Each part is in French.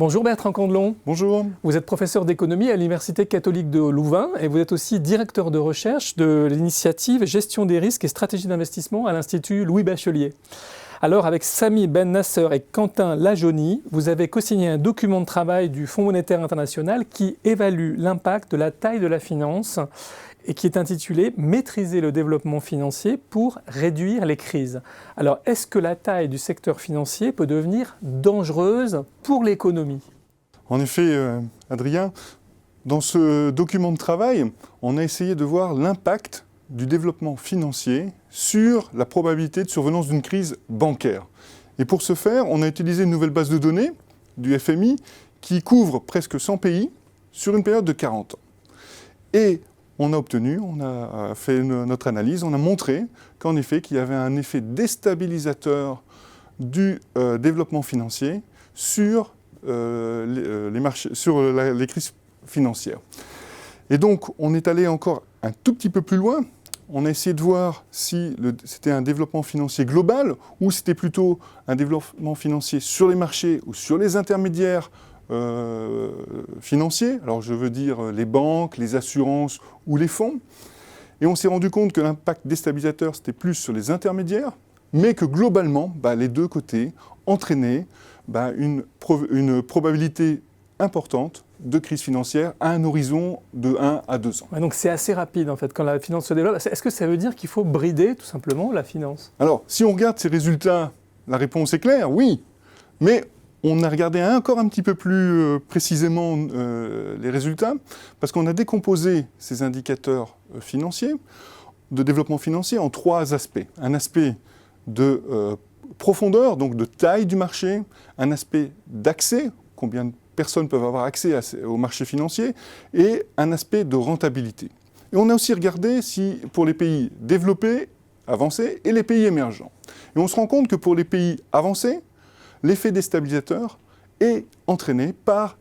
Bonjour Bertrand Candelon. Bonjour. Vous êtes professeur d'économie à l'Université catholique de Louvain et vous êtes aussi directeur de recherche de l'initiative Gestion des risques et stratégie d'investissement à l'Institut Louis Bachelier. Alors avec Sami Ben Nasser et Quentin Lajoni, vous avez co-signé un document de travail du Fonds monétaire international qui évalue l'impact de la taille de la finance et qui est intitulé « Maîtriser le développement financier pour réduire les crises ». Alors, est-ce que la taille du secteur financier peut devenir dangereuse pour l'économie ? En effet, Adrien, dans ce document de travail, on a essayé de voir l'impact du développement financier sur la probabilité de survenance d'une crise bancaire. Et pour ce faire, on a utilisé une nouvelle base de données du FMI qui couvre presque 100 pays sur une période de 40 ans. Et on a fait notre analyse, on a montré qu'en effet, qu'il y avait un effet déstabilisateur du développement financier sur les marchés, sur les crises financières. Et donc, on est allé encore un tout petit peu plus loin. On a essayé de voir si c'était un développement financier global ou c'était plutôt un développement financier sur les marchés ou sur les intermédiaires financiers, alors je veux dire les banques, les assurances ou les fonds. Et on s'est rendu compte que l'impact déstabilisateur, c'était plus sur les intermédiaires, mais que globalement, les deux côtés entraînaient une probabilité importante de crise financière à un horizon de 1 à 2 ans. Ouais, donc c'est assez rapide en fait quand la finance se développe. Est-ce que ça veut dire qu'il faut brider tout simplement la finance ? Alors, si on regarde ces résultats, la réponse est claire, oui, mais on a regardé encore un petit peu plus précisément les résultats, parce qu'on a décomposé ces indicateurs financiers, de développement financier, en 3 aspects. Un aspect de profondeur, donc de taille du marché, un aspect d'accès, combien de personnes peuvent avoir accès au marché financier, et un aspect de rentabilité. Et on a aussi regardé si pour les pays développés, avancés, et les pays émergents. Et on se rend compte que pour les pays avancés, l'effet déstabilisateur est entraîné par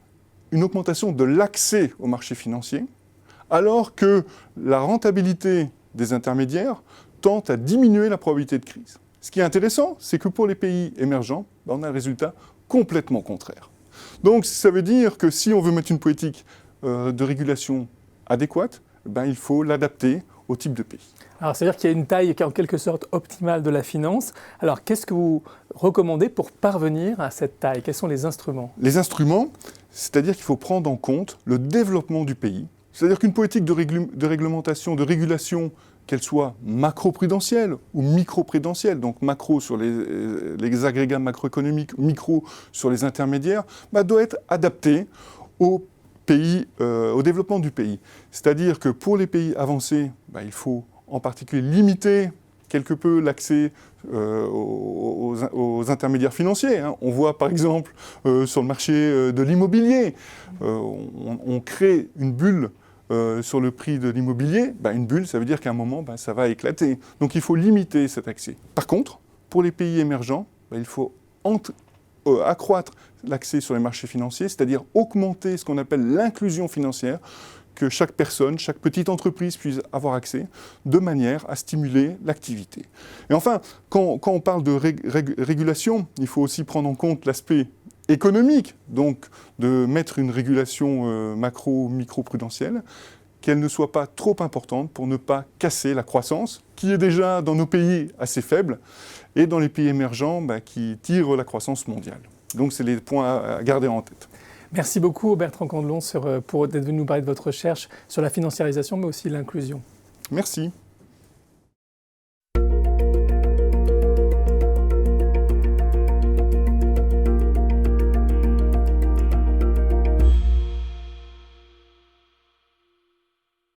une augmentation de l'accès au marché financier, alors que la rentabilité des intermédiaires tend à diminuer la probabilité de crise. Ce qui est intéressant, c'est que pour les pays émergents, on a un résultat complètement contraire. Donc ça veut dire que si on veut mettre une politique de régulation adéquate, il faut l'adapter au type de pays. Alors, c'est-à-dire qu'il y a une taille qui est en quelque sorte optimale de la finance. Alors, qu'est-ce que vous recommandez pour parvenir à cette taille ? Quels sont les instruments ? Les instruments, c'est-à-dire qu'il faut prendre en compte le développement du pays. C'est-à-dire qu'une politique de réglementation, de régulation, qu'elle soit macro-prudentielle ou micro-prudentielle, donc macro sur les agrégats macroéconomiques, micro sur les intermédiaires, doit être adaptée au développement du pays. C'est-à-dire que pour les pays avancés, il faut en particulier limiter quelque peu l'accès aux intermédiaires financiers. On voit par exemple sur le marché de l'immobilier, on crée une bulle sur le prix de l'immobilier. Une bulle, ça veut dire qu'à un moment, ça va éclater. Donc il faut limiter cet accès. Par contre, pour les pays émergents, il faut accroître l'accès sur les marchés financiers, c'est-à-dire augmenter ce qu'on appelle l'inclusion financière, que chaque personne, chaque petite entreprise puisse avoir accès, de manière à stimuler l'activité. Et enfin, quand on parle de régulation, il faut aussi prendre en compte l'aspect économique, donc de mettre une régulation macro-micro-prudentielle, qu'elle ne soit pas trop importante pour ne pas casser la croissance, qui est déjà dans nos pays assez faible, et dans les pays émergents qui tirent la croissance mondiale. Donc c'est les points à garder en tête. Merci beaucoup Bertrand Candelon pour d'être venu nous parler de votre recherche sur la financiarisation, mais aussi l'inclusion. Merci.